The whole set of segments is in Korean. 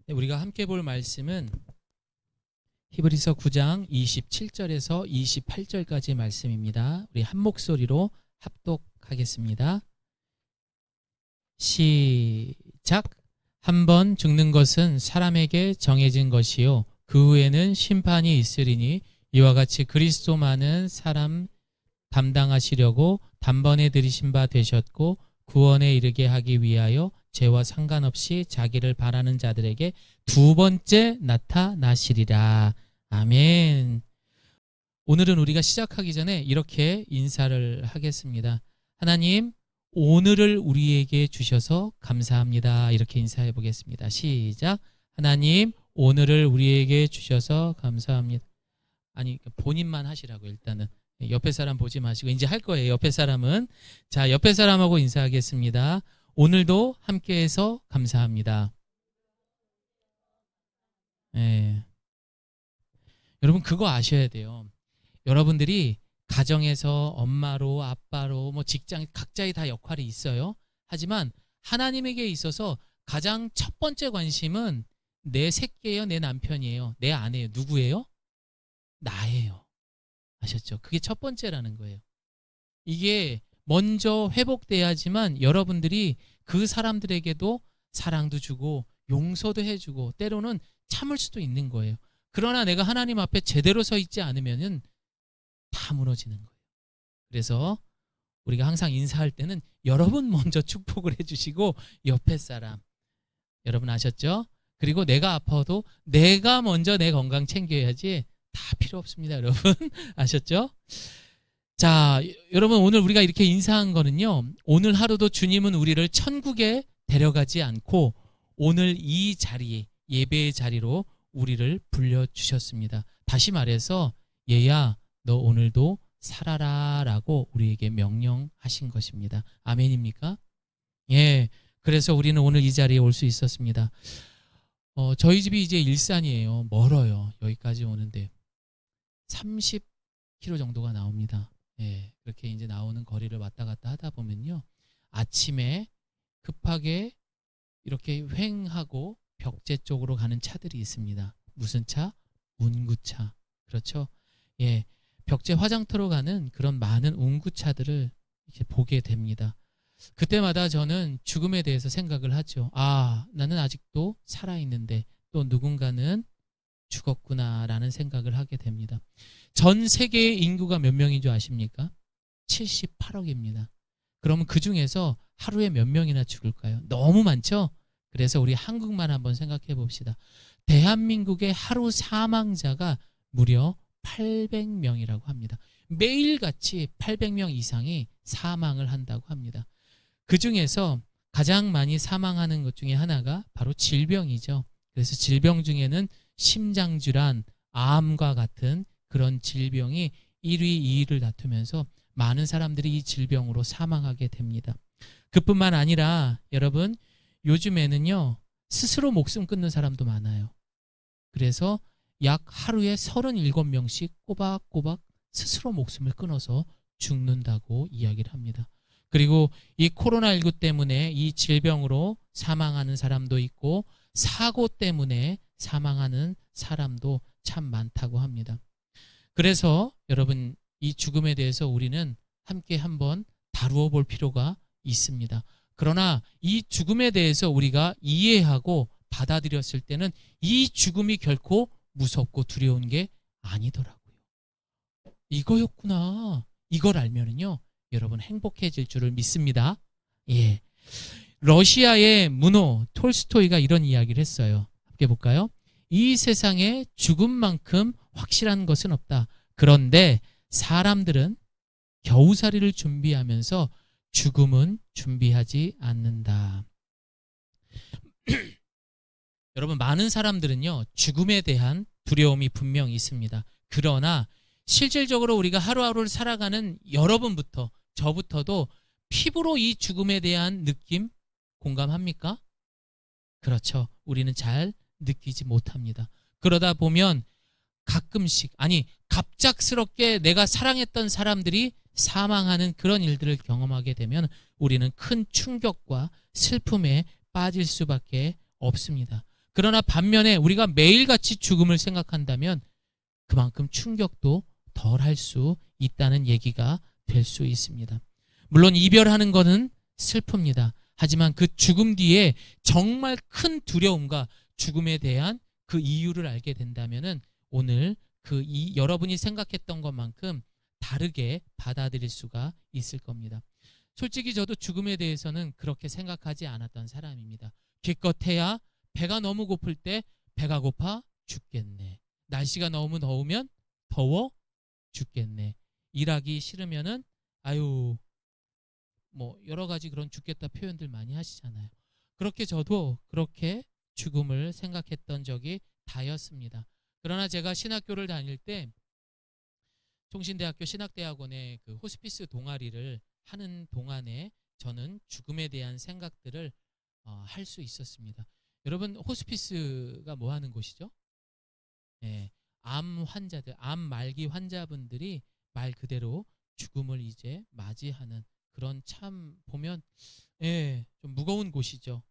우리가 함께 볼 말씀은 히브리서 9장 27절에서 28절까지의 말씀입니다. 우리 한 목소리로 합독하겠습니다. 시작. 한 번 죽는 것은 사람에게 정해진 것이요 그 후에는 심판이 있으리니 이와 같이 그리스도만은 사람 담당하시려고 단번에 들이신 바 되셨고 구원에 이르게 하기 위하여 죄와 상관없이 자기를 바라는 자들에게 두 번째 나타나시리라. 아멘. 오늘은 우리가 시작하기 전에 이렇게 인사를 하겠습니다. 하나님, 오늘을 우리에게 주셔서 감사합니다. 이렇게 인사해 보겠습니다. 시작. 하나님, 오늘을 우리에게 주셔서 감사합니다. 아니, 본인만 하시라고. 일단은 옆에 사람 보지 마시고 이제 할 거예요. 옆에 사람은. 자, 옆에 사람하고 인사하겠습니다. 오늘도 함께해서 감사합니다. 네. 여러분, 그거 아셔야 돼요. 여러분들이 가정에서 엄마로 아빠로 뭐 직장 각자의 다 역할이 있어요. 하지만 하나님에게 있어서 가장 첫 번째 관심은 내 새끼예요, 내 남편이에요, 내 아내예요. 누구예요? 나예요. 아셨죠? 그게 첫 번째라는 거예요. 이게 먼저 회복돼야지만 여러분들이 그 사람들에게도 사랑도 주고 용서도 해주고 때로는 참을 수도 있는 거예요. 그러나 내가 하나님 앞에 제대로 서 있지 않으면은 다 무너지는 거예요. 그래서 우리가 항상 인사할 때는 여러분 먼저 축복을 해주시고 옆에 사람, 여러분 아셨죠? 그리고 내가 아파도 내가 먼저 내 건강 챙겨야지 다 필요 없습니다. 여러분 아셨죠? 자, 여러분 오늘 우리가 이렇게 인사한 거는요, 오늘 하루도 주님은 우리를 천국에 데려가지 않고 오늘 이 자리, 예배의 자리로 우리를 불러주셨습니다. 다시 말해서 얘야, 너 오늘도 살아라 라고 우리에게 명령하신 것입니다. 아멘입니까? 예, 그래서 우리는 오늘 이 자리에 올 수 있었습니다. 저희 집이 이제 일산이에요. 멀어요. 여기까지 오는데 30km 정도가 나옵니다. 예, 그렇게 이제 나오는 거리를 왔다 갔다 하다 보면요, 아침에 급하게 이렇게 횡하고 벽제 쪽으로 가는 차들이 있습니다. 무슨 차? 운구차. 그렇죠? 예, 벽제 화장터로 가는 그런 많은 운구차들을 이렇게 보게 됩니다. 그때마다 저는 죽음에 대해서 생각을 하죠. 아, 나는 아직도 살아있는데 또 누군가는 죽었구나라는 생각을 하게 됩니다. 전 세계의 인구가 몇 명인 줄 아십니까? 78억입니다. 그러면 그 중에서 하루에 몇 명이나 죽을까요? 너무 많죠? 그래서 우리 한국만 한번 생각해 봅시다. 대한민국의 하루 사망자가 무려 800명이라고 합니다. 매일같이 800명 이상이 사망을 한다고 합니다. 그 중에서 가장 많이 사망하는 것 중에 하나가 바로 질병이죠. 그래서 질병 중에는 심장질환, 암과 같은 그런 질병이 1위, 2위를 다투면서 많은 사람들이 이 질병으로 사망하게 됩니다. 그뿐만 아니라 여러분, 요즘에는요, 스스로 목숨 끊는 사람도 많아요. 그래서 약 하루에 37명씩 꼬박꼬박 스스로 목숨을 끊어서 죽는다고 이야기를 합니다. 그리고 이 코로나19 때문에 이 질병으로 사망하는 사람도 있고 사고 때문에 사망하는 사람도 참 많다고 합니다. 그래서 여러분, 이 죽음에 대해서 우리는 함께 한번 다루어 볼 필요가 있습니다. 그러나 이 죽음에 대해서 우리가 이해하고 받아들였을 때는 이 죽음이 결코 무섭고 두려운 게 아니더라고요. 이거였구나. 이걸 알면은요, 여러분 행복해질 줄을 믿습니다. 예. 러시아의 문호 톨스토이가 이런 이야기를 했어요. 함께 볼까요? 이 세상에 죽음만큼 확실한 것은 없다. 그런데 사람들은 겨우살이를 준비하면서 죽음은 준비하지 않는다. 여러분, 많은 사람들은요, 죽음에 대한 두려움이 분명히 있습니다. 그러나 실질적으로 우리가 하루하루를 살아가는 여러분부터 저부터도 피부로 이 죽음에 대한 느낌 공감합니까? 그렇죠. 우리는 잘 느끼지 못합니다. 그러다 보면 가끔씩, 아니 갑작스럽게 내가 사랑했던 사람들이 사망하는 그런 일들을 경험하게 되면 우리는 큰 충격과 슬픔에 빠질 수밖에 없습니다. 그러나 반면에 우리가 매일같이 죽음을 생각한다면 그만큼 충격도 덜 할 수 있다는 얘기가 될 수 있습니다. 물론 이별하는 것은 슬픕니다. 하지만 그 죽음 뒤에 정말 큰 두려움과 죽음에 대한 그 이유를 알게 된다면은 오늘 여러분이 생각했던 것만큼 다르게 받아들일 수가 있을 겁니다. 솔직히 저도 죽음에 대해서는 그렇게 생각하지 않았던 사람입니다. 기껏해야 배가 너무 고플 때 배가 고파 죽겠네. 날씨가 너무 더우면 더워 죽겠네. 일하기 싫으면은 아유 뭐 여러 가지 그런 죽겠다 표현들 많이 하시잖아요. 그렇게 저도 그렇게 죽음을 생각했던 적이 다였습니다. 그러나 제가 신학교를 다닐 때 총신대학교 신학대학원의 그 호스피스 동아리를 하는 동안에 저는 죽음에 대한 생각들을 할 수 있었습니다. 여러분 호스피스가 뭐 하는 곳이죠? 네, 암 환자들, 암 말기 환자분들이 말 그대로 죽음을 이제 맞이하는 그런 참 보면 좀 무거운 곳이죠.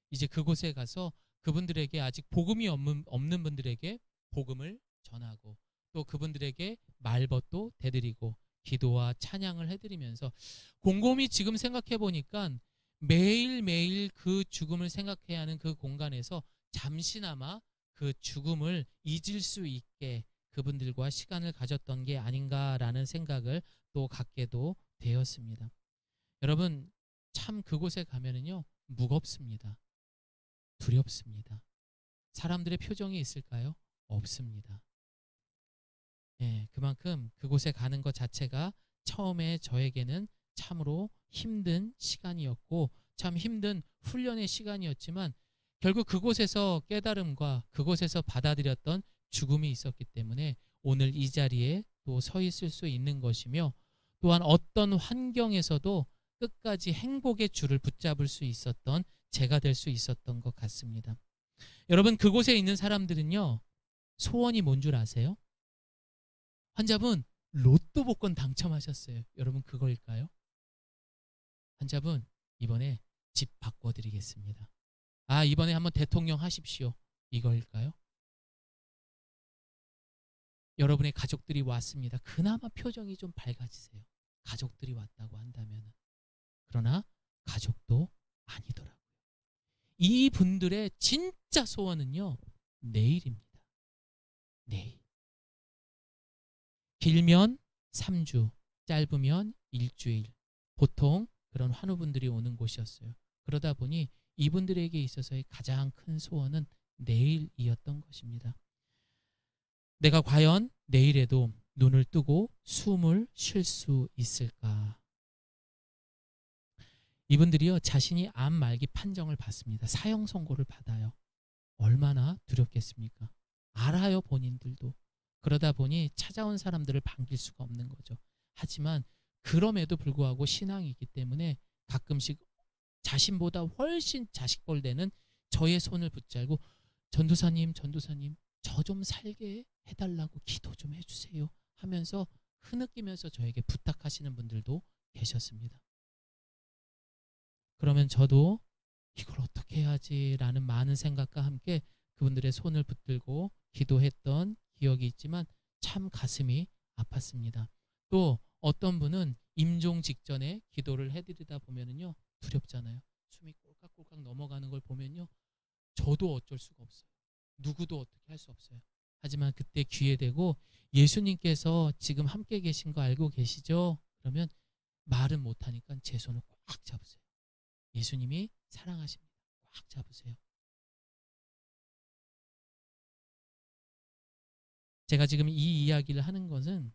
이제 그곳에 가서 그분들에게 아직 복음이 없는 분들에게 복음을 전하고 또 그분들에게 말벗도 대드리고 기도와 찬양을 해드리면서 곰곰이 지금 생각해 보니까 매일매일 그 죽음을 생각해야 하는 그 공간에서 잠시나마 그 죽음을 잊을 수 있게 그분들과 시간을 가졌던 게 아닌가라는 생각을 또 갖게도 되었습니다. 여러분 참 그곳에 가면은요 무겁습니다. 두렵습니다. 사람들의 표정이 있을까요? 없습니다. 그만큼 그곳에 가는 것 자체가 처음에 저에게는 참으로 힘든 시간이었고 참 힘든 훈련의 시간이었지만 결국 그곳에서 깨달음과 그곳에서 받아들였던 죽음이 있었기 때문에 오늘 이 자리에 또 서 있을 수 있는 것이며 또한 어떤 환경에서도 끝까지 행복의 줄을 붙잡을 수 있었던 제가 될 수 있었던 것 같습니다. 여러분 그곳에 있는 사람들은요 소원이 뭔 줄 아세요? 환자분 로또 복권 당첨하셨어요. 여러분 그거일까요? 환자분 이번에 집 바꿔드리겠습니다. 이번에 한번 대통령 하십시오. 이거일까요? 여러분의 가족들이 왔습니다. 그나마 표정이 좀 밝아지세요. 가족들이 왔다고 한다면. 그러나 가족도 아니더라고요. 이분들의 진짜 소원은요 내일입니다. 내일. 길면 3주, 짧으면 일주일. 보통 그런 환우분들이 오는 곳이었어요. 그러다 보니 이분들에게 있어서의 가장 큰 소원은 내일이었던 것입니다. 내가 과연 내일에도 눈을 뜨고 숨을 쉴 수 있을까? 이분들이요 자신이 암 말기 판정을 받습니다. 사형 선고를 받아요. 얼마나 두렵겠습니까? 알아요 본인들도. 그러다 보니 찾아온 사람들을 반길 수가 없는 거죠. 하지만 그럼에도 불구하고 신앙이 있기 때문에 가끔씩 자신보다 훨씬 자식벌되는 저의 손을 붙잡고 전도사님 저 좀 살게 해달라고 기도 좀 해주세요 하면서 흐느끼면서 저에게 부탁하시는 분들도 계셨습니다. 그러면 저도 이걸 어떻게 해야지 라는 많은 생각과 함께 그분들의 손을 붙들고 기도했던 기억이 있지만 참 가슴이 아팠습니다. 또 어떤 분은 임종 직전에 기도를 해드리다 보면은요 두렵잖아요. 숨이 꼴깍꼴깍 넘어가는 걸 보면요 저도 어쩔 수가 없어요. 누구도 어떻게 할 수 없어요. 하지만 그때 귀에 대고 예수님께서 지금 함께 계신 거 알고 계시죠? 그러면 말은 못하니까 제 손을 꽉 잡으세요. 예수님이 사랑하십니다. 꽉 잡으세요. 제가 지금 이 이야기를 하는 것은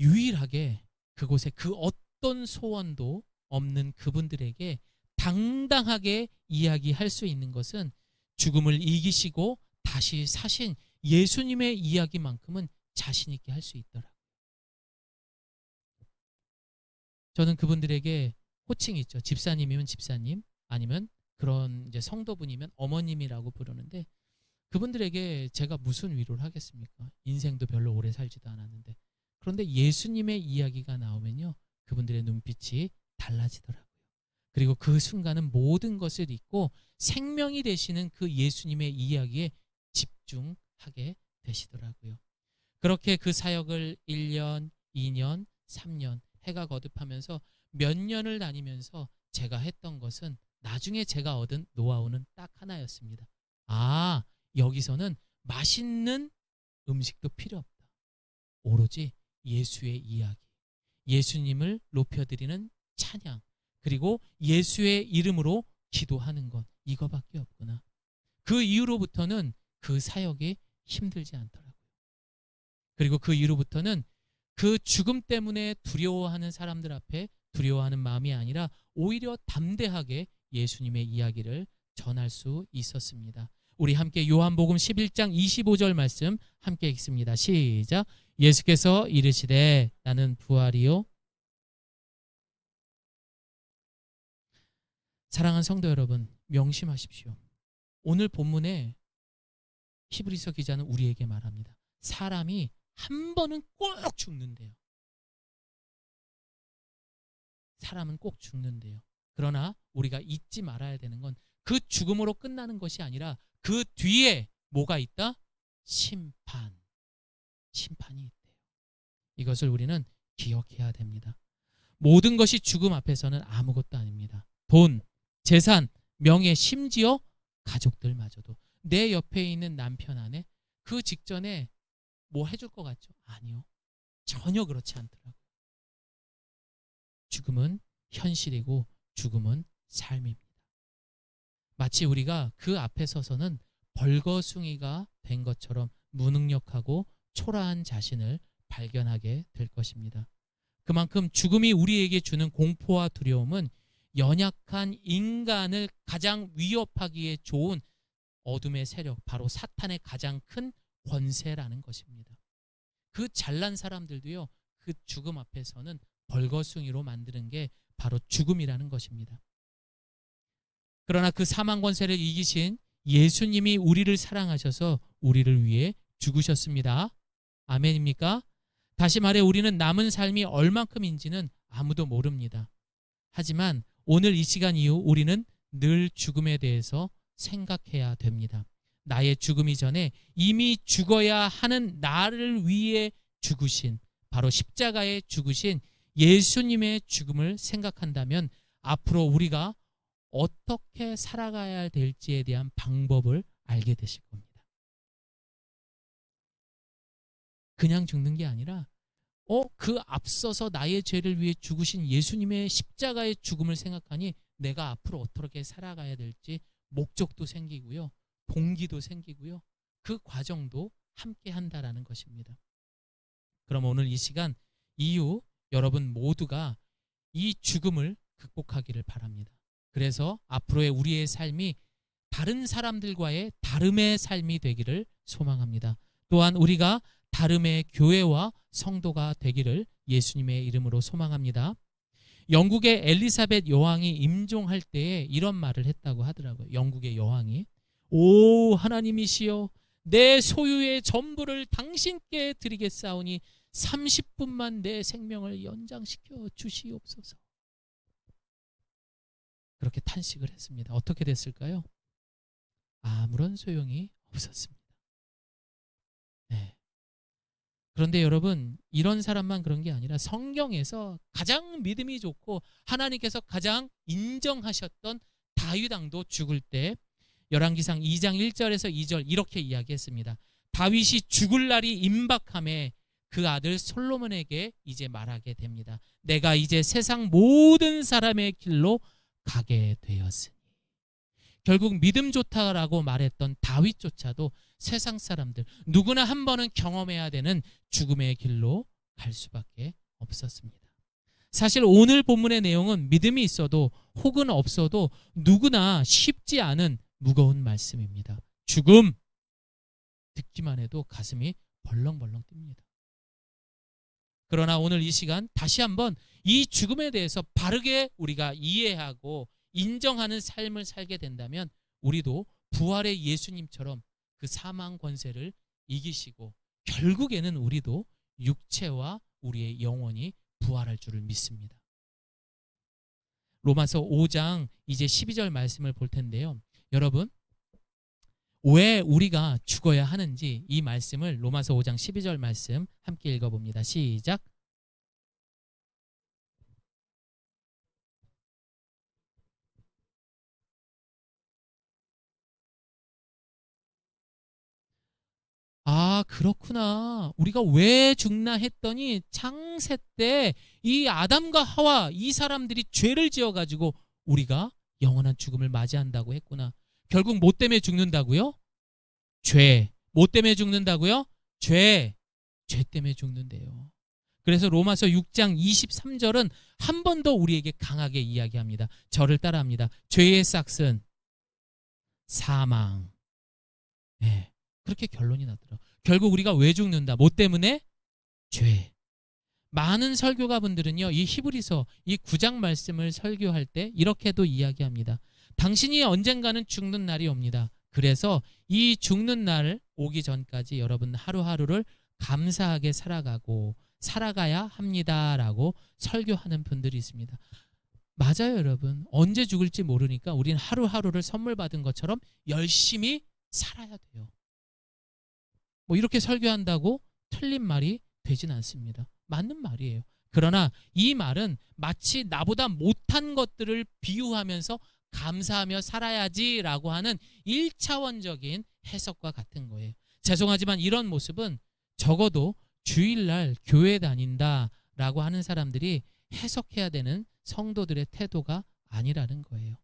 유일하게 그곳에 그 어떤 소원도 없는 그분들에게 당당하게 이야기할 수 있는 것은 죽음을 이기시고 다시 사신 예수님의 이야기만큼은 자신 있게 할 수 있더라고요. 저는 그분들에게 호칭이 있죠. 집사님이면 집사님, 아니면 그런 이제 성도분이면 어머님이라고 부르는데 그분들에게 제가 무슨 위로를 하겠습니까? 인생도 별로 오래 살지도 않았는데. 그런데 예수님의 이야기가 나오면요 그분들의 눈빛이 달라지더라고요. 그리고 그 순간은 모든 것을 잊고 생명이 되시는 그 예수님의 이야기에 집중하게 되시더라고요. 그렇게 그 사역을 1년, 2년, 3년 해가 거듭하면서 몇 년을 다니면서 제가 했던 것은 나중에 제가 얻은 노하우는 딱 하나였습니다. 아, 여기서는 맛있는 음식도 필요 없다. 오로지 예수의 이야기, 예수님을 높여드리는 찬양, 그리고 예수의 이름으로 기도하는 것, 이거밖에 없구나. 그 이후로부터는 그 사역이 힘들지 않더라고요. 그리고 그 이후로부터는 그 죽음 때문에 두려워하는 사람들 앞에 두려워하는 마음이 아니라 오히려 담대하게 예수님의 이야기를 전할 수 있었습니다. 우리 함께 요한복음 11장 25절 말씀 함께 읽습니다. 시작. 예수께서 이르시되 나는 부활이요. 사랑하는 성도 여러분, 명심하십시오. 오늘 본문에 히브리서 기자는 우리에게 말합니다. 사람이 한 번은 꼭 죽는데요. 사람은 꼭 죽는데요. 그러나 우리가 잊지 말아야 되는 건 그 죽음으로 끝나는 것이 아니라 그 뒤에 뭐가 있다? 심판이 있대요. 이것을 우리는 기억해야 됩니다. 모든 것이 죽음 앞에서는 아무것도 아닙니다. 돈, 재산, 명예, 심지어 가족들마저도. 내 옆에 있는 남편, 아내, 그 직전에 뭐 해줄 것 같죠? 아니요. 전혀 그렇지 않더라고요. 죽음은 현실이고 죽음은 삶입니다. 마치 우리가 그 앞에 서서는 벌거숭이가 된 것처럼 무능력하고 초라한 자신을 발견하게 될 것입니다. 그만큼 죽음이 우리에게 주는 공포와 두려움은 연약한 인간을 가장 위협하기에 좋은 어둠의 세력, 바로 사탄의 가장 큰 권세라는 것입니다. 그 잘난 사람들도요, 그 죽음 앞에서는 벌거숭이로 만드는 게 바로 죽음이라는 것입니다. 그러나 그 사망 권세를 이기신 예수님이 우리를 사랑하셔서 우리를 위해 죽으셨습니다. 아멘입니까? 다시 말해 우리는 남은 삶이 얼만큼인지는 아무도 모릅니다. 하지만 오늘 이 시간 이후 우리는 늘 죽음에 대해서 생각해야 됩니다. 나의 죽음 이전에 이미 죽어야 하는 나를 위해 죽으신, 바로 십자가에 죽으신 예수님의 죽음을 생각한다면 앞으로 우리가 어떻게 살아가야 될지에 대한 방법을 알게 되실 겁니다. 그냥 죽는 게 아니라 그 앞서서 나의 죄를 위해 죽으신 예수님의 십자가의 죽음을 생각하니 내가 앞으로 어떻게 살아가야 될지 목적도 생기고요, 동기도 생기고요, 그 과정도 함께 한다라는 것입니다. 그럼 오늘 이 시간 이후 여러분 모두가 이 죽음을 극복하기를 바랍니다. 그래서 앞으로의 우리의 삶이 다른 사람들과의 다름의 삶이 되기를 소망합니다. 또한 우리가 다름의 교회와 성도가 되기를 예수님의 이름으로 소망합니다. 영국의 엘리사벳 여왕이 임종할 때에 이런 말을 했다고 하더라고요. 영국의 여왕이, 오 하나님이시여, 내 소유의 전부를 당신께 드리겠사오니 30분만 내 생명을 연장시켜 주시옵소서. 그렇게 탄식을 했습니다. 어떻게 됐을까요? 아무런 소용이 없었습니다. 네. 그런데 여러분, 이런 사람만 그런 게 아니라 성경에서 가장 믿음이 좋고 하나님께서 가장 인정하셨던 다윗 왕도 죽을 때 열왕기상 2장 1절에서 2절 이렇게 이야기했습니다. 다윗이 죽을 날이 임박함에 그 아들 솔로몬에게 이제 말하게 됩니다. 내가 이제 세상 모든 사람의 길로 가게 되었으니. 결국 믿음 좋다라고 말했던 다윗조차도 세상 사람들 누구나 한 번은 경험해야 되는 죽음의 길로 갈 수밖에 없었습니다. 사실 오늘 본문의 내용은 믿음이 있어도 혹은 없어도 누구나 쉽지 않은 무거운 말씀입니다. 죽음, 듣기만 해도 가슴이 벌렁벌렁 뜁니다. 그러나 오늘 이 시간 다시 한번 이 죽음에 대해서 바르게 우리가 이해하고 인정하는 삶을 살게 된다면 우리도 부활의 예수님처럼 그 사망 권세를 이기시고 결국에는 우리도 육체와 우리의 영혼이 부활할 줄을 믿습니다. 로마서 5장 이제 12절 말씀을 볼 텐데요. 여러분, 왜 우리가 죽어야 하는지 이 말씀을 로마서 5장 12절 말씀 함께 읽어봅니다. 시작. 아, 그렇구나. 우리가 왜 죽나 했더니 창세 때 이 아담과 하와 이 사람들이 죄를 지어가지고 우리가 영원한 죽음을 맞이한다고 했구나. 결국 뭐 때문에 죽는다고요? 죄. 뭐 때문에 죽는다고요? 죄. 죄 때문에 죽는데요. 그래서 로마서 6장 23절은 한 번 더 우리에게 강하게 이야기합니다. 저를 따라합니다. 죄의 싹은 사망. 네. 그렇게 결론이 나더라. 결국 우리가 왜 죽는다? 뭐 때문에? 죄. 많은 설교가분들은요, 이 히브리서 이 9장 말씀을 설교할 때 이렇게도 이야기합니다. 당신이 언젠가는 죽는 날이 옵니다. 그래서 이 죽는 날 오기 전까지 여러분 하루하루를 감사하게 살아가야 합니다라고 설교하는 분들이 있습니다. 맞아요, 여러분. 언제 죽을지 모르니까 우린 하루하루를 선물 받은 것처럼 열심히 살아야 돼요. 뭐 이렇게 설교한다고 틀린 말이 되진 않습니다. 맞는 말이에요. 그러나 이 말은 마치 나보다 못한 것들을 비유하면서 감사하며 살아야지라고 하는 1차원적인 해석과 같은 거예요. 죄송하지만 이런 모습은 적어도 주일날 교회 다닌다라고 하는 사람들이 해석해야 되는 성도들의 태도가 아니라는 거예요.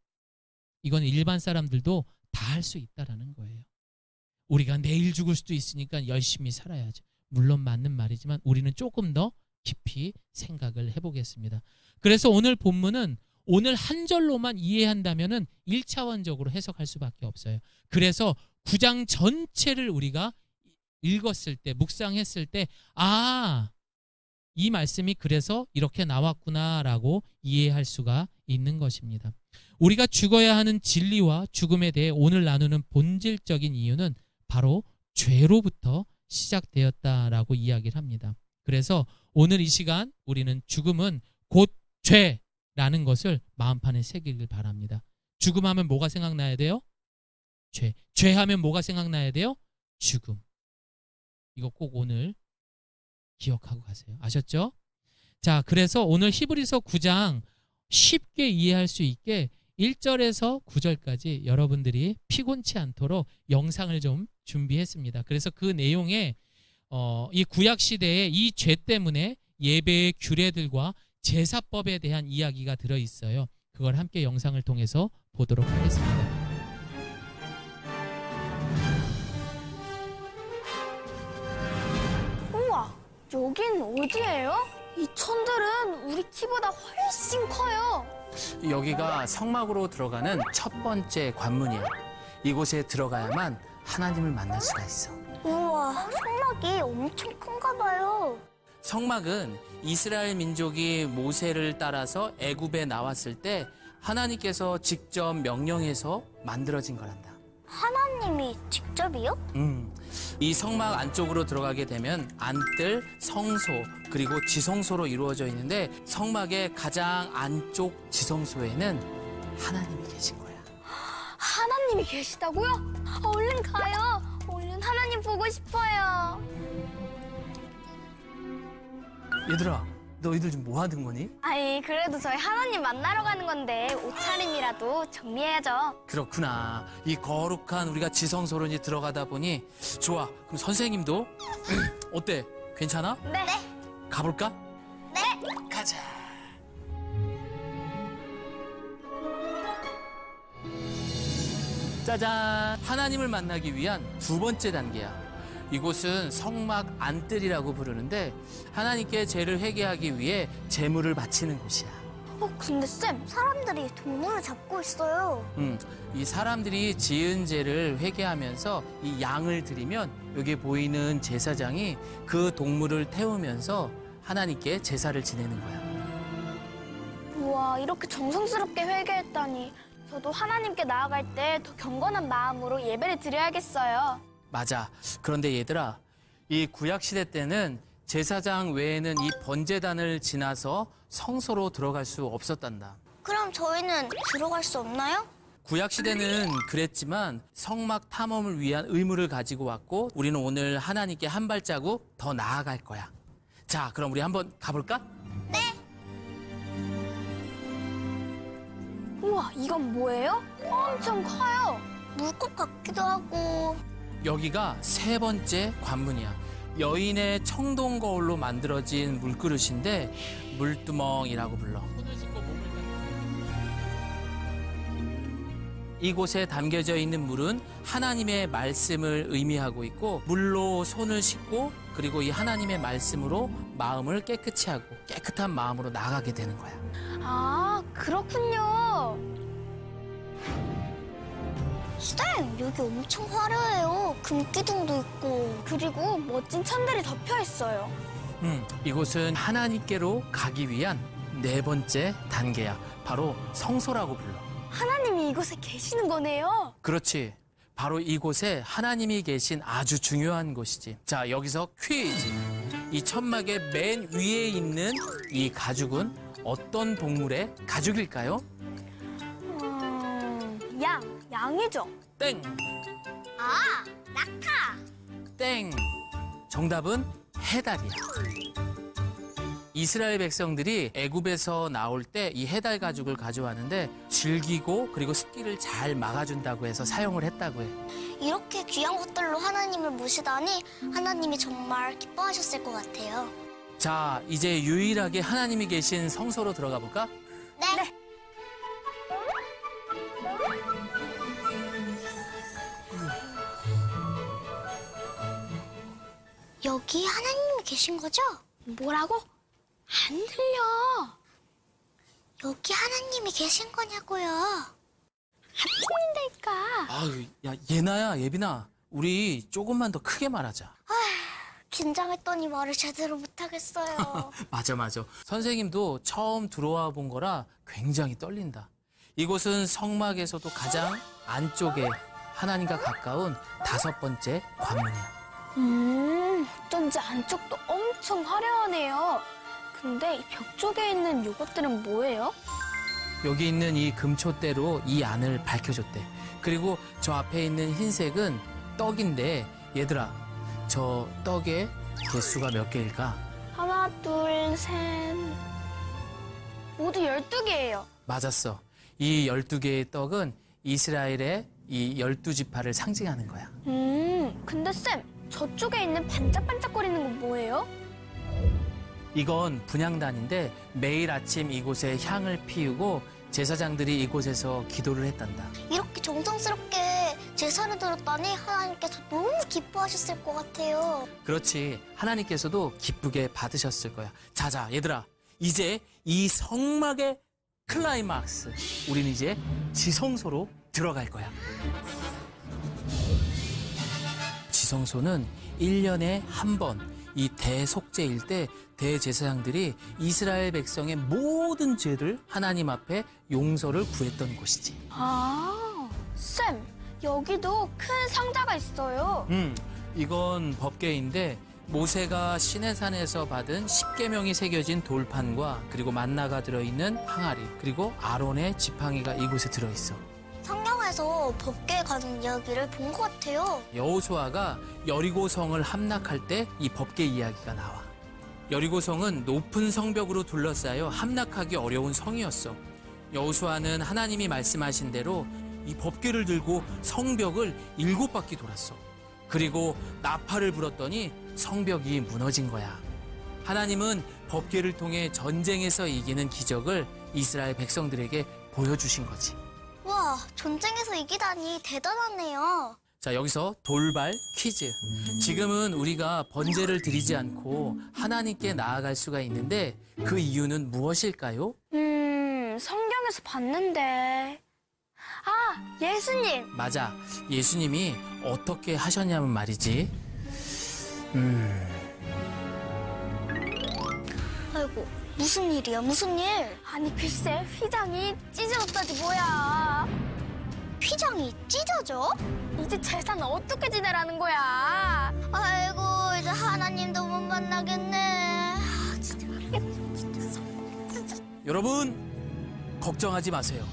이건 일반 사람들도 다 할 수 있다라는 거예요. 우리가 내일 죽을 수도 있으니까 열심히 살아야죠. 물론 맞는 말이지만 우리는 조금 더 깊이 생각을 해보겠습니다. 그래서 오늘 본문은 오늘 한 절로만 이해한다면은 1차원적으로 해석할 수밖에 없어요. 그래서 9장 전체를 우리가 읽었을 때, 묵상했을 때, 아, 이 말씀이 그래서 이렇게 나왔구나라고 이해할 수가 있는 것입니다. 우리가 죽어야 하는 진리와 죽음에 대해 오늘 나누는 본질적인 이유는 바로 죄로부터 시작되었다라고 이야기를 합니다. 그래서 오늘 이 시간 우리는 죽음은 곧 죄라는 것을 마음판에 새기길 바랍니다. 죽음하면 뭐가 생각나야 돼요? 죄. 죄하면 뭐가 생각나야 돼요? 죽음. 이거 꼭 오늘 기억하고 가세요. 아셨죠? 자, 그래서 오늘 히브리서 9장 쉽게 이해할 수 있게 1절에서 9절까지 여러분들이 피곤치 않도록 영상을 좀 준비했습니다. 그래서 그 내용에 이 구약 시대에 이 죄 때문에 예배의 규례들과 제사법에 대한 이야기가 들어있어요. 그걸 함께 영상을 통해서 보도록 하겠습니다. 우와, 여긴 어디예요? 이 천들은 우리 키보다 훨씬 커요. 여기가 성막으로 들어가는 첫 번째 관문이야. 이곳에 들어가야만 하나님을 만날 수가 있어. 우와, 성막이 엄청 큰가 봐요. 성막은 이스라엘 민족이 모세를 따라서 애굽에 나왔을 때 하나님께서 직접 명령해서 만들어진 거란다. 하나님이 직접이요? 이 성막 안쪽으로 들어가게 되면 안뜰, 성소, 그리고 지성소로 이루어져 있는데 성막의 가장 안쪽 지성소에는 하나님이 계신 거야. 하나님이 계시다고요? 얼른 가요. 얼른 하나님 보고 싶어요. 얘들아, 너희들 지금 뭐 하는 거니? 아이, 그래도 저희 하나님 만나러 가는 건데 옷차림이라도 정리해야죠. 그렇구나. 이 거룩한 우리가 지성소로 이제 들어가다 보니 좋아. 그럼 선생님도 어때? 괜찮아? 네. 가볼까? 네. 가자. 짜잔! 하나님을 만나기 위한 두 번째 단계야. 이곳은 성막 안뜰이라고 부르는데 하나님께 죄를 회개하기 위해 제물을 바치는 곳이야. 근데 쌤, 사람들이 동물을 잡고 있어요. 이 사람들이 지은 죄를 회개하면서 이 양을 드리면 여기 보이는 제사장이 그 동물을 태우면서 하나님께 제사를 지내는 거야. 우와, 이렇게 정성스럽게 회개했다니 저도 하나님께 나아갈 때 더 경건한 마음으로 예배를 드려야겠어요. 맞아. 그런데 얘들아, 이 구약시대 때는 제사장 외에는 이 번제단을 지나서 성소로 들어갈 수 없었단다. 그럼 저희는 들어갈 수 없나요? 구약 시대는 그랬지만 성막 탐험을 위한 의무를 가지고 왔고 우리는 오늘 하나님께 한 발자국 더 나아갈 거야. 자, 그럼 우리 한번 가볼까? 우와, 이건 뭐예요? 엄청 커요. 물컵 같기도 하고. 여기가 세 번째 관문이야. 여인의 청동 거울로 만들어진 물그릇인데 물두멍이라고 불러. 이곳에 담겨져 있는 물은 하나님의 말씀을 의미하고 있고 물로 손을 씻고 그리고 이 하나님의 말씀으로 마음을 깨끗이 하고 깨끗한 마음으로 나가게 되는 거야. 아, 그렇군요. 쌤, 여기 엄청 화려해요. 금기둥도 있고. 그리고 멋진 천들이 덮여 있어요. 이곳은 하나님께로 가기 위한 네 번째 단계야. 바로 성소라고 불러. 하나님이 이곳에 계시는 거네요. 그렇지. 바로 이곳에 하나님이 계신 아주 중요한 곳이지. 자, 여기서 퀴즈. 이 천막의 맨 위에 있는 이 가죽은 어떤 동물의 가죽일까요? 양이죠. 땡! 아, 낙타. 땡! 정답은 해달이야. 이스라엘 백성들이 애굽에서 나올 때 이 해달 가죽을 가져왔는데 질기고 그리고 습기를 잘 막아준다고 해서 사용을 했다고 해. 이렇게 귀한 것들로 하나님을 모시다니 하나님이 정말 기뻐하셨을 것 같아요. 자, 이제 유일하게 하나님이 계신 성소로 들어가 볼까? 네. 여기 하나님이 계신 거죠? 뭐라고? 안 들려. 여기 하나님이 계신 거냐고요. 들린다니까. 아유, 야, 예나야, 예빈아. 우리 조금만 더 크게 말하자. 긴장했더니 말을 제대로 못하겠어요. 맞아. 선생님도 처음 들어와 본 거라 굉장히 떨린다. 이곳은 성막에서도 가장 안쪽에 하나님과 가까운 5번째 관문이야. 어쩐지 안쪽도 엄청 화려하네요. 근데 이 벽 쪽에 있는 요것들은 뭐예요? 여기 있는 이 금초대로 이 안을 밝혀줬대. 그리고 저 앞에 있는 흰색은 떡인데 얘들아, 저 떡의 개수가 몇 개일까? 하나, 둘, 셋. 모두 12개예요. 맞았어. 이 12개의 떡은 이스라엘의 이 12지파를 상징하는 거야. 근데 쌤, 저쪽에 있는 반짝반짝거리는 건 뭐예요? 이건 분향단인데 매일 아침 이곳에 향을 피우고 제사장들이 이곳에서 기도를 했단다. 이렇게 정성스럽게 제사를 드렸다니 하나님께서 너무 기뻐하셨을 것 같아요. 그렇지. 하나님께서도 기쁘게 받으셨을 거야. 자자, 얘들아. 이제 이 성막의 클라이막스. 우리는 이제 지성소로 들어갈 거야. 지성소는 1년에 한 번 이 대속죄일 때 대제사장들이 이스라엘 백성의 모든 죄를 하나님 앞에 용서를 구했던 곳이지. 아, 쌤, 여기도 큰 상자가 있어요. 이건 법궤인데 모세가 시내산에서 받은 10계명이 새겨진 돌판과 그리고 만나가 들어있는 항아리 그리고 아론의 지팡이가 이곳에 들어있어. 성경에서 법궤에 관한 이야기를 본 것 같아요. 여호수아가 여리고성을 함락할 때 이 법궤 이야기가 나와. 여리고성은 높은 성벽으로 둘러싸여 함락하기 어려운 성이었어. 여호수아는 하나님이 말씀하신 대로 이 법궤를 들고 성벽을 7바퀴 돌았어. 그리고 나팔을 불었더니 성벽이 무너진 거야. 하나님은 법궤를 통해 전쟁에서 이기는 기적을 이스라엘 백성들에게 보여주신 거지. 와, 전쟁에서 이기다니 대단하네요. 자, 여기서 돌발 퀴즈. 지금은 우리가 번제를 드리지 않고 하나님께 나아갈 수가 있는데 그 이유는 무엇일까요? 성경에서 봤는데. 아, 예수님. 맞아. 예수님이 어떻게 하셨냐면 말이지. 아이고, 무슨 일이야, 무슨 일? 아니, 글쎄, 휘장이 찢어졌다지 뭐야. 휘장이 찢어져? 이제 제사는 어떻게 지내라는 거야? 아이고, 이제 하나님도 못 만나겠네. 여러분, 걱정하지 마세요.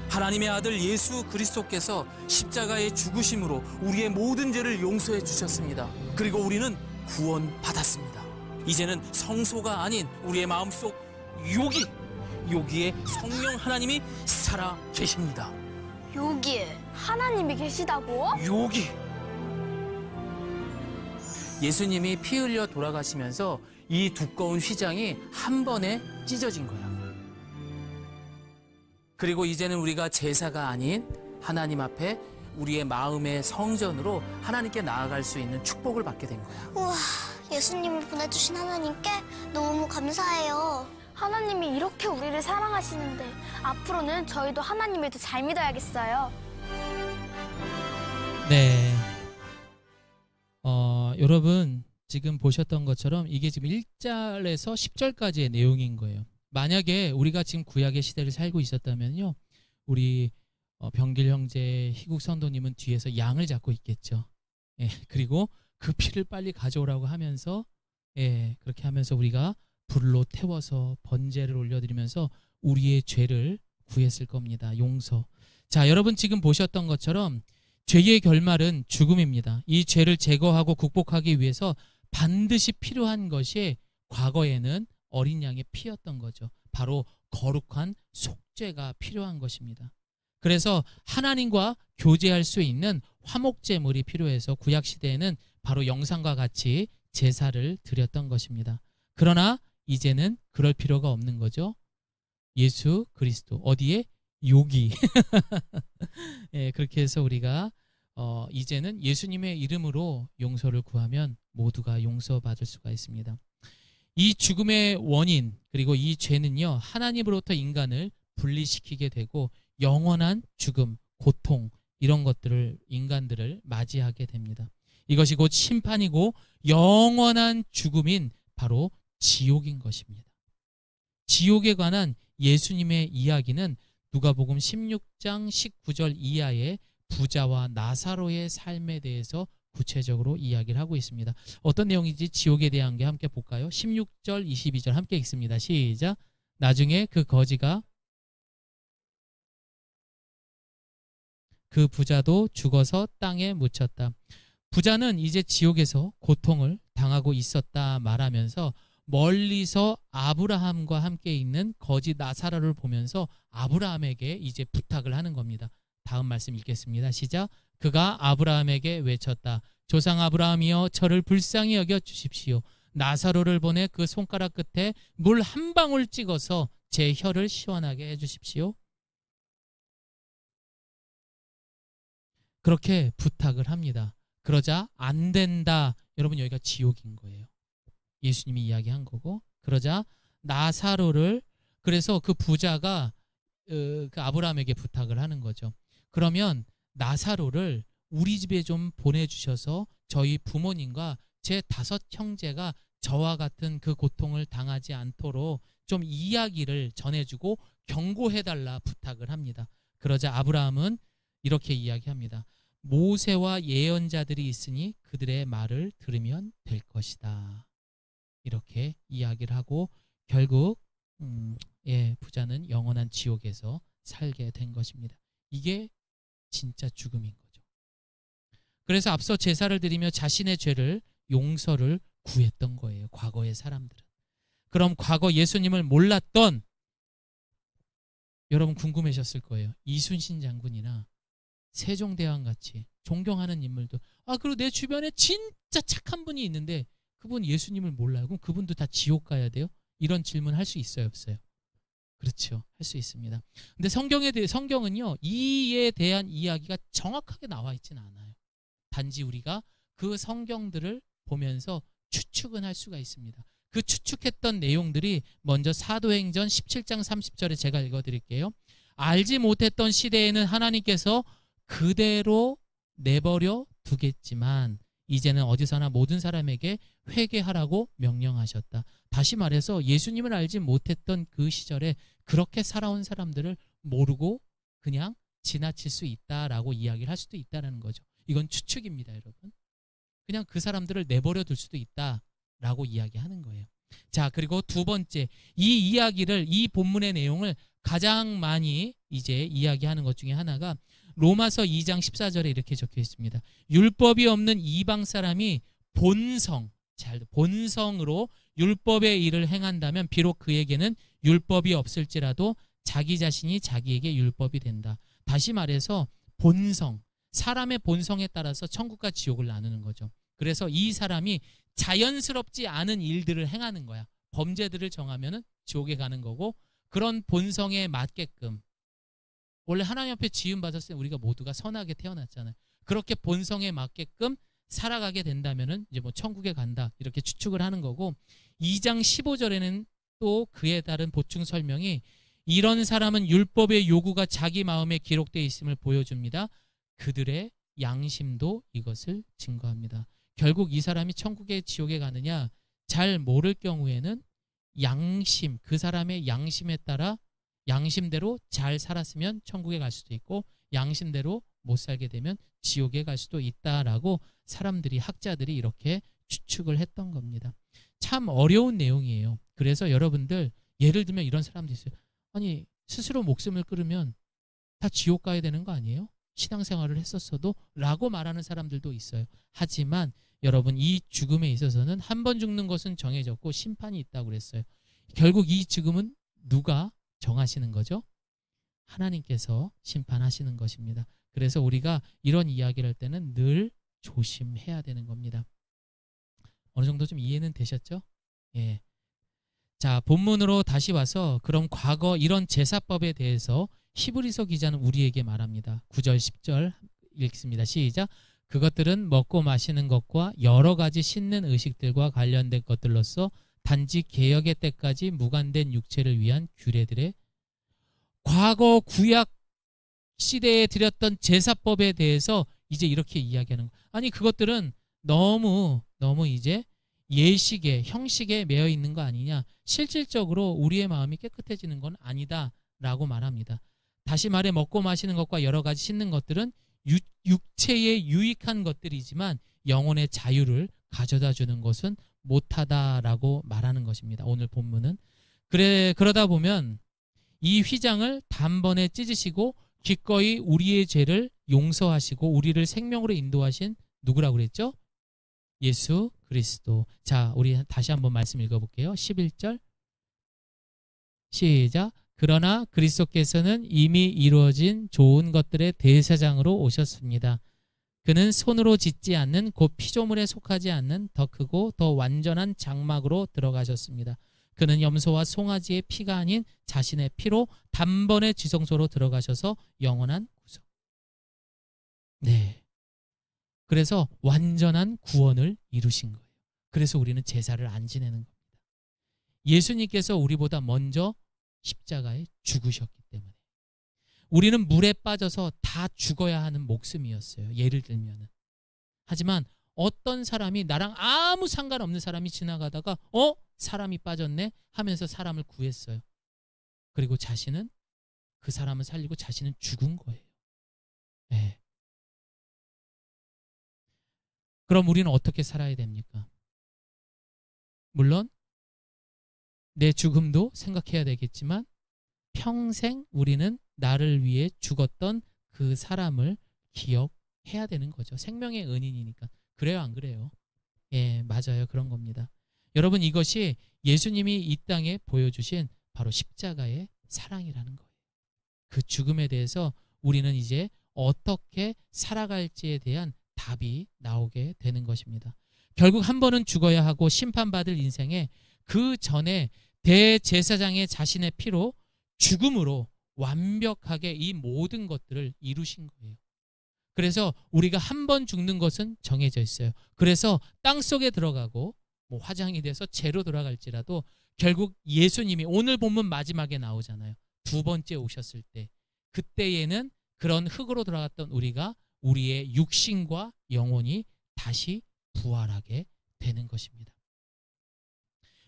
하나님의 아들 예수 그리스도께서 십자가의 죽으심으로 우리의 모든 죄를 용서해 주셨습니다. 그리고 우리는 구원받았습니다. 이제는 성소가 아닌 우리의 마음속 여기에 성령 하나님이 살아 계십니다. 여기에 하나님이 계시다고? 여기. 예수님이 피 흘려 돌아가시면서 이 두꺼운 휘장이 한 번에 찢어진 거야. 그리고 이제는 우리가 제사가 아닌 하나님 앞에 우리의 마음의 성전으로 하나님께 나아갈 수 있는 축복을 받게 된 거야. 우와, 예수님을 보내주신 하나님께 너무 감사해요. 하나님이 이렇게 우리를 사랑하시는데 앞으로는 저희도 하나님을 더 잘 믿어야겠어요. 네. 여러분 지금 보셨던 것처럼 이게 지금 1절에서 10절까지의 내용인 거예요. 만약에 우리가 지금 구약의 시대를 살고 있었다면요, 우리 병길 형제, 희국 선도님은 뒤에서 양을 잡고 있겠죠. 예, 그리고 그 피를 빨리 가져오라고 하면서, 예, 그렇게 하면서 우리가 불로 태워서 번제를 올려드리면서 우리의 죄를 구했을 겁니다. 용서. 자, 여러분 지금 보셨던 것처럼 죄의 결말은 죽음입니다. 이 죄를 제거하고 극복하기 위해서 반드시 필요한 것이 과거에는 어린 양의 피였던 거죠. 바로 거룩한 속죄가 필요한 것입니다. 그래서 하나님과 교제할 수 있는 화목제물이 필요해서 구약시대에는 바로 영상과 같이 제사를 드렸던 것입니다. 그러나 이제는 그럴 필요가 없는 거죠. 예수 그리스도 어디에? 여기. 예, 그렇게 해서 우리가 이제는 예수님의 이름으로 용서를 구하면 모두가 용서받을 수가 있습니다. 이 죽음의 원인 그리고 이 죄는요, 하나님으로부터 인간을 분리시키게 되고 영원한 죽음, 고통 이런 것들을 인간들을 맞이하게 됩니다. 이것이 곧 심판이고 영원한 죽음인 바로 지옥인 것입니다. 지옥에 관한 예수님의 이야기는 누가복음 16장 19절 이하의 부자와 나사로의 삶에 대해서 구체적으로 이야기를 하고 있습니다. 어떤 내용인지 지옥에 대한 게 함께 볼까요? 16절 22절 함께 읽습니다. 시작. 나중에 그 거지가 그 부자도 죽어서 땅에 묻혔다. 부자는 이제 지옥에서 고통을 당하고 있었다 말하면서 멀리서 아브라함과 함께 있는 거지 나사로를 보면서 아브라함에게 이제 부탁을 하는 겁니다. 다음 말씀 읽겠습니다. 시작. 그가 아브라함에게 외쳤다. 조상 아브라함이여 저를 불쌍히 여겨 주십시오. 나사로를 보내 그 손가락 끝에 물 한 방울 찍어서 제 혀를 시원하게 해주십시오. 그렇게 부탁을 합니다. 그러자 안 된다. 여러분 여기가 지옥인 거예요. 예수님이 이야기한 거고. 그러자 나사로를, 그래서 그 부자가 그 아브라함에게 부탁을 하는 거죠. 그러면 나사로를 우리 집에 좀 보내주셔서 저희 부모님과 제 5 형제가 저와 같은 그 고통을 당하지 않도록 좀 이야기를 전해주고 경고해달라 부탁을 합니다. 그러자 아브라함은 이렇게 이야기합니다. 모세와 예언자들이 있으니 그들의 말을 들으면 될 것이다. 이렇게 이야기를 하고 결국 부자는 영원한 지옥에서 살게 된 것입니다. 이게 진짜 죽음인 거죠. 그래서 앞서 제사를 드리며 자신의 죄를 용서를 구했던 거예요. 과거의 사람들은. 그럼 과거 예수님을 몰랐던 여러분 궁금하셨을 거예요. 이순신 장군이나 세종대왕 같이 존경하는 인물도 그리고 내 주변에 진짜 착한 분이 있는데 그분 예수님을 몰라요. 그럼 그분도 다 지옥 가야 돼요? 이런 질문 할 수 있어요, 없어요? 그렇죠. 할 수 있습니다. 근데 성경은요, 이에 대한 이야기가 정확하게 나와 있지는 않아요. 단지 우리가 그 성경들을 보면서 추측은 할 수가 있습니다. 그 추측했던 내용들이 먼저 사도행전 17장 30절에 제가 읽어드릴게요. 알지 못했던 시대에는 하나님께서 그대로 내버려 두겠지만 이제는 어디서나 모든 사람에게 회개하라고 명령하셨다. 다시 말해서 예수님을 알지 못했던 그 시절에 그렇게 살아온 사람들을 모르고 그냥 지나칠 수 있다라고 이야기를 할 수도 있다는 거죠. 이건 추측입니다, 여러분. 그냥 그 사람들을 내버려 둘 수도 있다라고 이야기하는 거예요. 자, 그리고 두 번째, 이 이야기를, 이 본문의 내용을 가장 많이 이제 이야기하는 것 중에 하나가 로마서 2장 14절에 이렇게 적혀 있습니다. 율법이 없는 이방 사람이 본성으로 율법의 일을 행한다면 비록 그에게는 율법이 없을지라도 자기 자신이 자기에게 율법이 된다. 다시 말해서 본성, 사람의 본성에 따라서 천국과 지옥을 나누는 거죠. 그래서 이 사람이 자연스럽지 않은 일들을 행하는 거야. 범죄들을 정하면은 지옥에 가는 거고, 그런 본성에 맞게끔, 원래 하나님 앞에 지음 받았을 때 우리가 모두가 선하게 태어났잖아요. 그렇게 본성에 맞게끔 살아가게 된다면은 이제 뭐 천국에 간다 이렇게 추측을 하는 거고, 2장 15절에는 또 그에 따른 보충 설명이 이런 사람은 율법의 요구가 자기 마음에 기록되어 있음을 보여줍니다. 그들의 양심도 이것을 증거합니다. 결국 이 사람이 천국에 지옥에 가느냐 잘 모를 경우에는 양심, 그 사람의 양심에 따라 양심대로 잘 살았으면 천국에 갈 수도 있고 양심대로 못 살게 되면 지옥에 갈 수도 있다라고 사람들이, 학자들이 이렇게 추측을 했던 겁니다. 참 어려운 내용이에요. 그래서 여러분들, 예를 들면 이런 사람도 있어요. 아니, 스스로 목숨을 끊으면 다 지옥 가야 되는 거 아니에요? 신앙생활을 했었어도 라고 말하는 사람들도 있어요. 하지만 여러분, 이 죽음에 있어서는 한 번 죽는 것은 정해졌고 심판이 있다고 그랬어요. 결국 이 죽음은 누가 정하시는 거죠? 하나님께서 심판하시는 것입니다. 그래서 우리가 이런 이야기를 할 때는 늘 조심해야 되는 겁니다. 어느 정도 좀 이해는 되셨죠? 예. 자, 본문으로 다시 와서 그럼 과거 이런 제사법에 대해서 히브리서 기자는 우리에게 말합니다. 9절 10절 읽습니다. 시작. 그것들은 먹고 마시는 것과 여러 가지 씻는 의식들과 관련된 것들로서 단지 개역의 때까지 무관된 육체를 위한 규례들의, 과거 구약 시대에 드렸던 제사법에 대해서 이제 이렇게 이야기하는 거예요. 아니, 그것들은 너무 이제 예식에, 형식에 매여 있는 거 아니냐. 실질적으로 우리의 마음이 깨끗해지는 건 아니다 라고 말합니다. 다시 말해 먹고 마시는 것과 여러 가지 씻는 것들은 육체에 유익한 것들이지만 영혼의 자유를 가져다 주는 것은 못하다라고 말하는 것입니다. 오늘 본문은. 그러다 보면 이 휘장을 단번에 찢으시고 기꺼이 우리의 죄를 용서하시고 우리를 생명으로 인도하신 누구라고 그랬죠? 예수 그리스도. 자, 우리 다시 한번 말씀 읽어볼게요. 11절 시작. 그러나 그리스도께서는 이미 이루어진 좋은 것들의 대제사장으로 오셨습니다. 그는 손으로 짓지 않는, 곧 피조물에 속하지 않는 더 크고 더 완전한 장막으로 들어가셨습니다. 그는 염소와 송아지의 피가 아닌 자신의 피로 단번에 지성소로 들어가셔서 영원한 구속. 네. 그래서 완전한 구원을 이루신 거예요. 그래서 우리는 제사를 안 지내는 겁니다. 예수님께서 우리보다 먼저 십자가에 죽으셨기 때문에. 우리는 물에 빠져서 다 죽어야 하는 목숨이었어요. 예를 들면. 하지만 어떤 사람이, 나랑 아무 상관없는 사람이 지나가다가 사람이 빠졌네 하면서 사람을 구했어요. 그리고 자신은, 그 사람을 살리고 자신은 죽은 거예요. 네. 그럼 우리는 어떻게 살아야 됩니까? 물론 내 죽음도 생각해야 되겠지만 평생 우리는 나를 위해 죽었던 그 사람을 기억해야 되는 거죠. 생명의 은인이니까. 그래요, 안 그래요? 예, 맞아요. 그런 겁니다. 여러분, 이것이 예수님이 이 땅에 보여주신 바로 십자가의 사랑이라는 거예요. 그 죽음에 대해서 우리는 이제 어떻게 살아갈지에 대한 답이 나오게 되는 것입니다. 결국 한 번은 죽어야 하고 심판받을 인생에 그 전에 대제사장의 자신의 피로, 죽음으로 완벽하게 이 모든 것들을 이루신 거예요. 그래서 우리가 한 번 죽는 것은 정해져 있어요. 그래서 땅속에 들어가고 뭐 화장이 돼서 재로 돌아갈지라도 결국 예수님이 오늘 본문 마지막에 나오잖아요. 두 번째 오셨을 때, 그때에는 그런 흙으로 돌아갔던 우리가, 우리의 육신과 영혼이 다시 부활하게 되는 것입니다.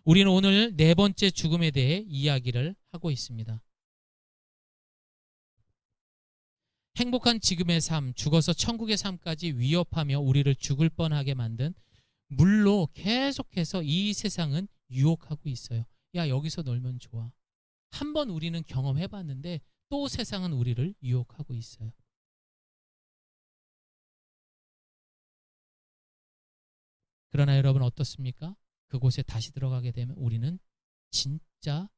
우리는 오늘 네 번째 죽음에 대해 이야기를 하고 있습니다. 행복한 지금의 삶, 죽어서 천국의 삶까지 위협하며 우리를 죽을 뻔하게 만든 물로 계속해서 이 세상은 유혹하고 있어요. 야, 여기서 놀면 좋아. 한번 우리는 경험해봤는데 또 세상은 우리를 유혹하고 있어요. 그러나 여러분 어떻습니까? 그곳에 다시 들어가게 되면 우리는 진짜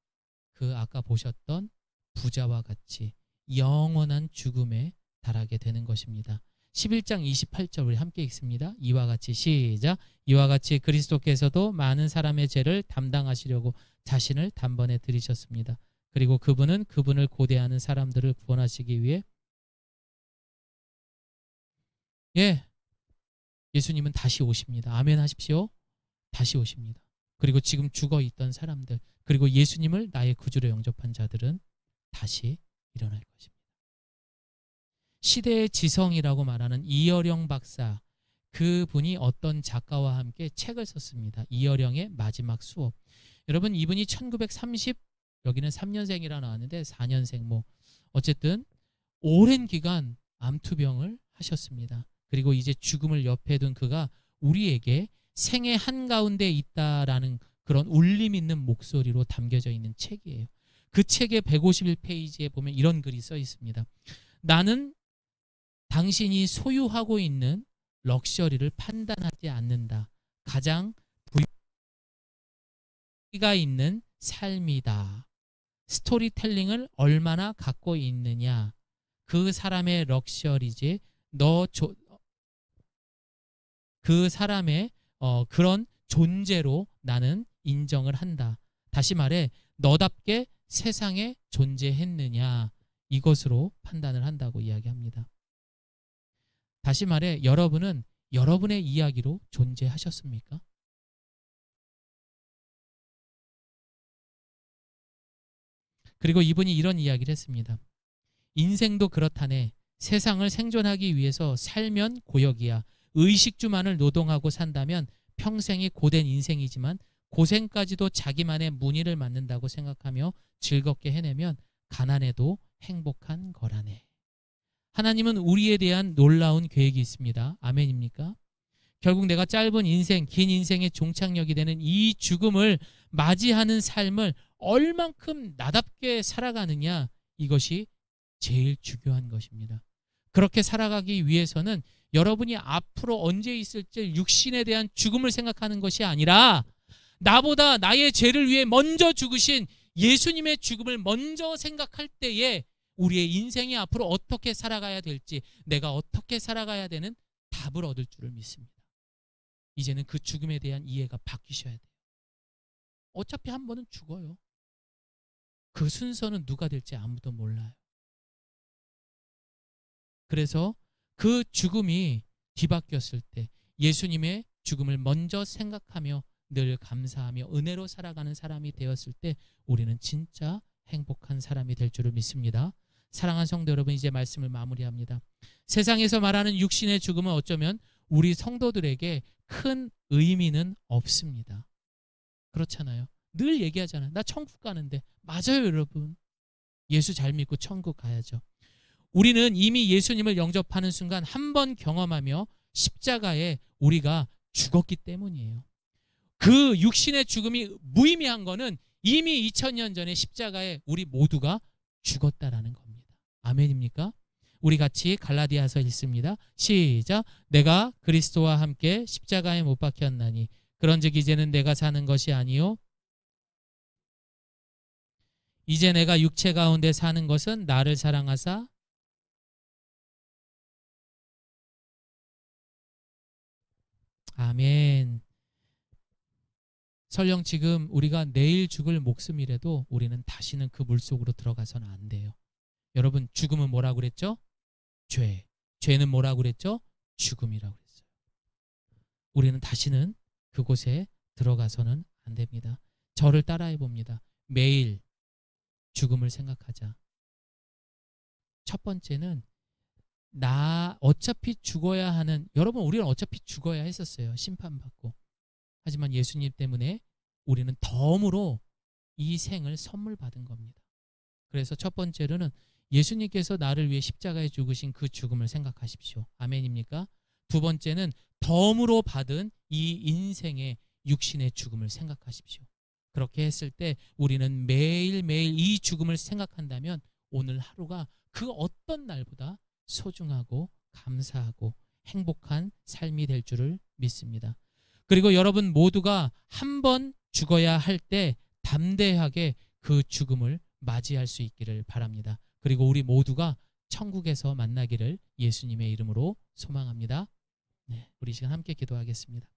그 아까 보셨던 부자와 같이 영원한 죽음에 달하게 되는 것입니다. 11장 28절 우리 함께 읽습니다. 이와 같이 시작. 이와 같이 그리스도께서도 많은 사람의 죄를 담당하시려고 자신을 단번에 들이셨습니다. 그리고 그분은 그분을 고대하는 사람들을 구원하시기 위해 예수님은 다시 오십니다. 아멘 하십시오. 다시 오십니다. 그리고 지금 죽어 있던 사람들, 그리고 예수님을 나의 구주로 영접한 자들은 다시 일어날 것입니다. 시대의 지성이라고 말하는 이어령 박사, 그분이 어떤 작가와 함께 책을 썼습니다. 이어령의 마지막 수업. 여러분, 이분이 1930, 여기는 3년생이라 나왔는데 4년생 어쨌든 오랜 기간 암투병을 하셨습니다. 그리고 이제 죽음을 옆에 둔 그가 우리에게 생의 한가운데 있다라는 그런 울림 있는 목소리로 담겨져 있는 책이에요. 그 책의 151페이지에 보면 이런 글이 써 있습니다. 나는 당신이 소유하고 있는 럭셔리를 판단하지 않는다. 가장 부유가 있는 삶이다. 스토리텔링을 얼마나 갖고 있느냐. 그 사람의 럭셔리지 그 사람의 그런 존재로 나는 인정을 한다. 다시 말해 너답게 세상에 존재했느냐, 이것으로 판단을 한다고 이야기합니다. 다시 말해 여러분은 여러분의 이야기로 존재하셨습니까? 그리고 이분이 이런 이야기를 했습니다. 인생도 그렇다네. 세상을 생존하기 위해서 살면 고역이야. 의식주만을 노동하고 산다면 평생이 고된 인생이지만 고생까지도 자기만의 무늬를 만든다고 생각하며 즐겁게 해내면 가난해도 행복한 거라네. 하나님은 우리에 대한 놀라운 계획이 있습니다. 아멘입니까? 결국 내가 짧은 인생, 긴 인생의 종착역이 되는 이 죽음을 맞이하는 삶을 얼만큼 나답게 살아가느냐, 이것이 제일 중요한 것입니다. 그렇게 살아가기 위해서는 여러분이 앞으로 언제 있을지 육신에 대한 죽음을 생각하는 것이 아니라 나보다 나의 죄를 위해 먼저 죽으신 예수님의 죽음을 먼저 생각할 때에 우리의 인생이 앞으로 어떻게 살아가야 될지, 내가 어떻게 살아가야 되는 답을 얻을 줄을 믿습니다. 이제는 그 죽음에 대한 이해가 바뀌셔야 돼요. 어차피 한 번은 죽어요. 그 순서는 누가 될지 아무도 몰라요. 그래서 그 죽음이 뒤바뀌었을 때 예수님의 죽음을 먼저 생각하며 늘 감사하며 은혜로 살아가는 사람이 되었을 때 우리는 진짜 행복한 사람이 될 줄을 믿습니다. 사랑하는 성도 여러분, 이제 말씀을 마무리합니다. 세상에서 말하는 육신의 죽음은 어쩌면 우리 성도들에게 큰 의미는 없습니다. 그렇잖아요. 늘 얘기하잖아요. 나 천국 가는데. 맞아요, 여러분. 예수 잘 믿고 천국 가야죠. 우리는 이미 예수님을 영접하는 순간 한 번 경험하며 십자가에 우리가 죽었기 때문이에요. 그 육신의 죽음이 무의미한 거는 이미 2000년 전에 십자가에 우리 모두가 죽었다라는 겁니다. 아멘입니까? 우리 같이 갈라디아서 읽습니다. 시작. 내가 그리스도와 함께 십자가에 못 박혔나니 그런즉 이제는 내가 사는 것이 아니요 이제 내가 육체 가운데 사는 것은 나를 사랑하사 아멘. 설령 지금 우리가 내일 죽을 목숨이라도 우리는 다시는 그 물속으로 들어가서는 안 돼요. 여러분, 죽음은 뭐라고 그랬죠? 죄. 죄는 뭐라고 그랬죠? 죽음이라고 그랬어요. 우리는 다시는 그곳에 들어가서는 안 됩니다. 저를 따라해 봅니다. 매일 죽음을 생각하자. 첫 번째는 나 어차피 죽어야 하는, 여러분 우리는 어차피 죽어야 했었어요. 심판받고. 하지만 예수님 때문에 우리는 덤으로 이 생을 선물 받은 겁니다. 그래서 첫 번째로는 예수님께서 나를 위해 십자가에 죽으신 그 죽음을 생각하십시오. 아멘입니까? 두 번째는 덤으로 받은 이 인생의 육신의 죽음을 생각하십시오. 그렇게 했을 때 우리는 매일매일 이 죽음을 생각한다면 오늘 하루가 그 어떤 날보다 소중하고 감사하고 행복한 삶이 될 줄을 믿습니다. 그리고 여러분 모두가 한 번 죽어야 할 때 담대하게 그 죽음을 맞이할 수 있기를 바랍니다. 그리고 우리 모두가 천국에서 만나기를 예수님의 이름으로 소망합니다. 네, 우리 시간 함께 기도하겠습니다.